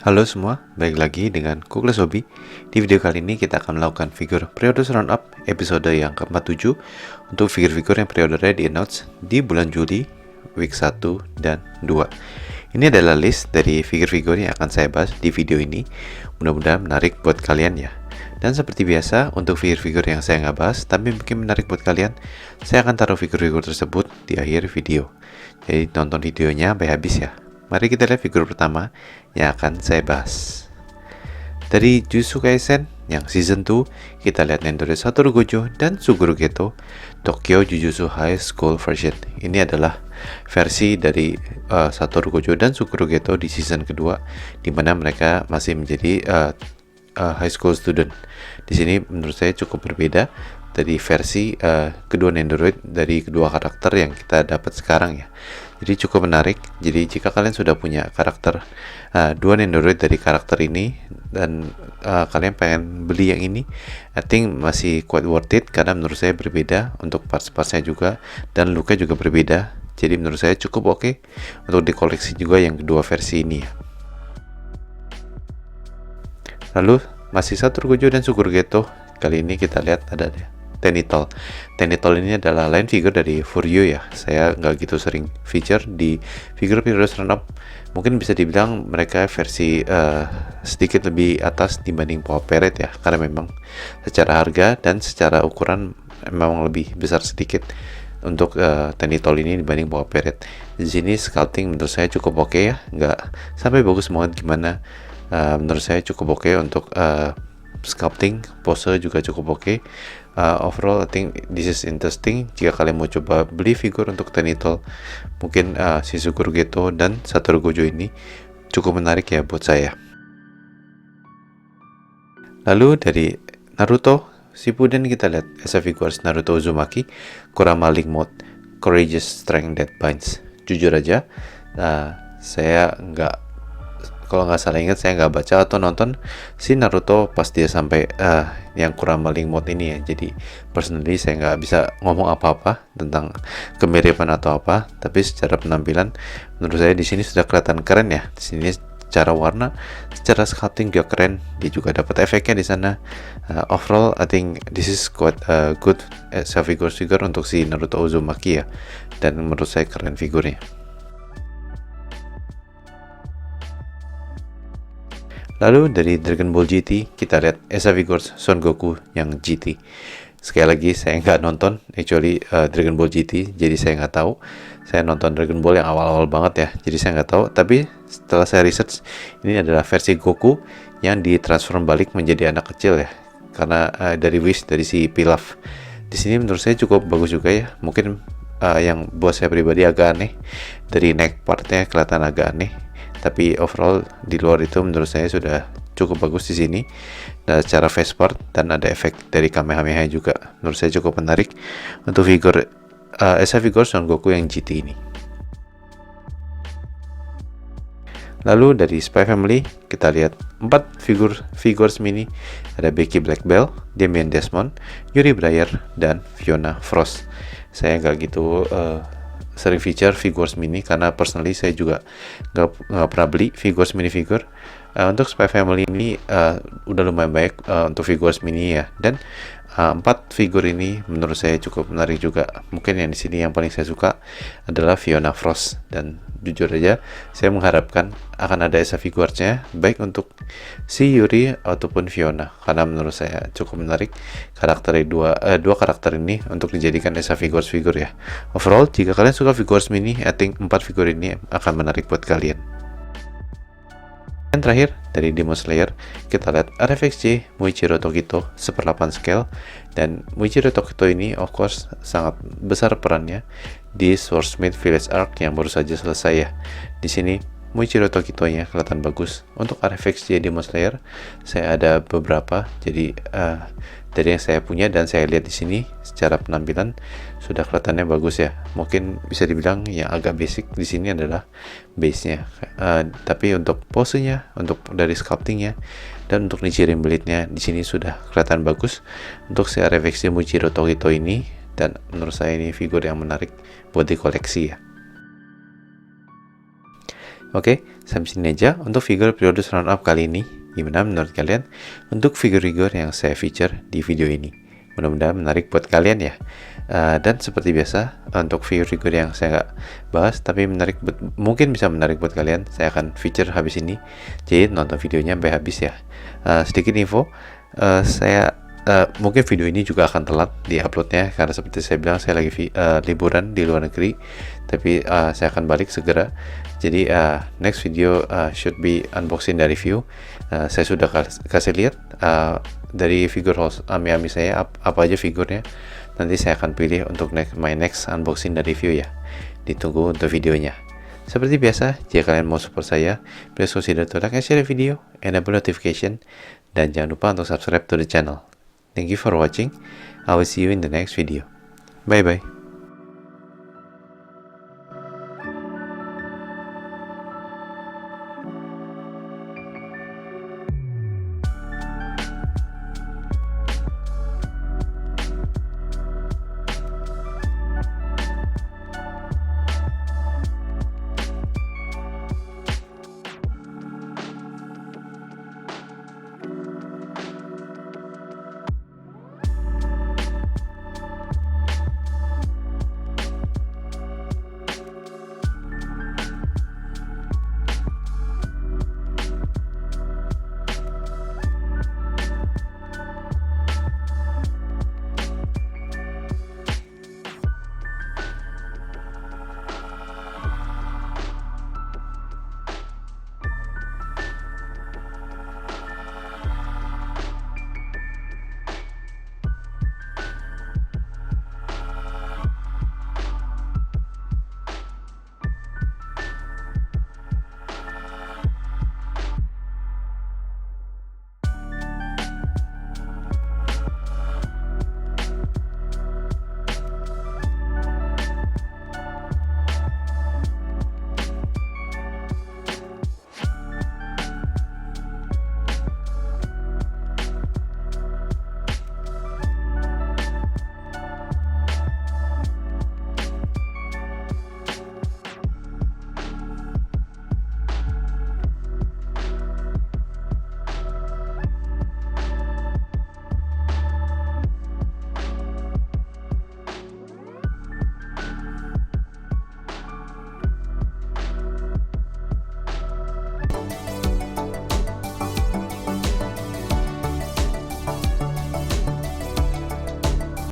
Halo semua, balik lagi dengan Kuklas Hobi. Di video kali ini kita akan melakukan figur pre-order roundup episode yang ke-47 untuk figur-figur yang pre-ordernya di-announce di bulan Juli, week 1 dan 2. Ini adalah list dari figur-figur yang akan saya bahas di video ini. Mudah-mudahan menarik buat kalian ya. Dan seperti biasa, untuk figur-figur yang saya nggak bahas tapi mungkin menarik buat kalian, saya akan taruh figur-figur tersebut di akhir video. Jadi tonton videonya sampai habis ya. Mari kita lihat figur pertama yang akan saya bahas. Dari Jujutsu Kaisen yang season 2, kita lihat Nendoroid Satoru Gojo dan Suguru Geto Tokyo Jujutsu High School version. Ini adalah versi dari Satoru Gojo dan Suguru Geto di season kedua, di mana mereka masih menjadi high school student. Di sini menurut saya cukup berbeda dari versi kedua Nendoroid dari kedua karakter yang kita dapat sekarang ya. Jadi cukup menarik. Jadi jika kalian sudah punya karakter dua Nendoroid dari karakter ini dan kalian pengen beli yang ini, I think masih quite worth it karena menurut saya berbeda untuk parts-partsnya juga dan looknya juga berbeda. Jadi menurut saya cukup oke untuk dikoleksi juga yang kedua versi ini ya. Lalu masih Satoru Gojo dan Suguru Geto. Kali ini kita lihat ada Tenitol. Tenitol ini adalah line figure dari Furyo ya. Saya nggak gitu sering feature di figur-figur roundup. Mungkin bisa dibilang mereka versi sedikit lebih atas dibanding Power Parade ya. Karena memang secara harga dan secara ukuran memang lebih besar sedikit untuk Tenitol ini dibanding Power Parade. Di sini sculpting menurut saya cukup oke ya. Nggak sampai bagus banget gimana. Menurut saya cukup oke untuk sculpting, pose juga cukup oke. Overall I think this is interesting. Jika kalian mau coba beli figur untuk Tenitol, mungkin si Suguru Geto dan Satoru Gojo ini cukup menarik ya buat saya. Lalu dari Naruto Shippuden kita lihat Esa Figures Naruto Uzumaki Kurama Link Mode Courageous Strength That Binds. Jujur aja saya kalau nggak salah ingat, saya nggak baca atau nonton si Naruto pas dia sampai yang Kurama Link Mode ini ya. Jadi personally saya nggak bisa ngomong apa-apa tentang kemiripan atau apa, tapi secara penampilan menurut saya di sini sudah kelihatan keren ya. Di sini secara warna, secara sculpting juga keren. Dia juga dapat efeknya di sana. Overall I think this is quite good figure untuk si Naruto Uzumaki ya. Dan menurut saya keren figurnya. Lalu dari Dragon Ball GT kita lihat Esa Figures Son Goku yang GT. Sekali lagi saya nggak nonton actually Dragon Ball GT, jadi saya nggak tahu. Saya nonton Dragon Ball yang awal-awal banget ya, jadi saya nggak tahu. Tapi setelah saya research, ini adalah versi Goku yang ditransform balik menjadi anak kecil ya, karena dari wish dari si Pilaf. Di sini menurut saya cukup bagus juga ya. Mungkin yang buat saya pribadi agak aneh, dari neck partnya kelihatan agak aneh. Tapi overall di luar itu menurut saya sudah cukup bagus di sini. Dan secara face part dan ada efek dari Kamehameha juga menurut saya cukup menarik untuk figur Esa Figures Son Goku yang GT ini. Lalu dari Spy Family kita lihat 4 figures mini. Ada Becky Black Bell, Damien Desmond, Yuri Breyer, dan Fiona Frost. Saya nggak gitu sering feature figures mini karena personally saya juga nggak pernah beli figures mini figure. Untuk Spy Family ini udah lumayan baik untuk figures mini ya, dan 4 figur ini menurut saya cukup menarik juga. Mungkin yang di sini yang paling saya suka adalah Fiona Frost, dan jujur aja saya mengharapkan akan ada Esa Figures-nya baik untuk si Yuri ataupun Fiona, karena menurut saya cukup menarik karakter dua karakter ini untuk dijadikan Esa Figures figur ya. Overall jika kalian suka figures mini, I think 4 figur ini akan menarik buat kalian. Dan terakhir dari Demon Slayer kita lihat RFXJ Muichiro Tokito 1/8 scale, dan Muichiro Tokito ini of course sangat besar perannya di Swordsmith Village Arc yang baru saja selesai ya. Di sini Muichiro Tokito-nya kelihatan bagus. Untuk RFXJ Demon Slayer saya ada beberapa, jadi dari yang saya punya dan saya lihat di sini secara penampilan sudah kelihatannya bagus ya. Mungkin bisa dibilang yang agak basic di sini adalah base-nya, tapi untuk posenya, untuk dari sculptingnya dan untuk nichirin blade-nya di sini sudah kelihatan bagus untuk si RFXJ Muichiro Tokito ini, dan menurut saya ini figur yang menarik buat dikoleksi ya. Oke, sampai sini aja untuk figur periodic roundup kali ini. Gimana menurut kalian untuk figur-figur yang saya feature di video ini? Mudah-mudahan menarik buat kalian ya. Dan seperti biasa, untuk figur-figur yang saya nggak bahas tapi mungkin bisa menarik buat kalian, saya akan feature habis ini. Jadi nonton videonya sampai habis ya. Sedikit info, mungkin video ini juga akan telat di uploadnya karena seperti saya bilang saya lagi liburan di luar negeri, tapi saya akan balik segera. Jadi next video should be unboxing dan review. Saya sudah kasih lihat dari figur host Ami saya apa aja figurnya. Nanti saya akan pilih untuk my next unboxing dan review ya. Ditunggu untuk videonya. Seperti biasa, jika kalian mau support saya, please consider to like and share the video, enable notification, dan jangan lupa untuk subscribe to the channel. Thank you for watching. I will see you in the next video. Bye bye.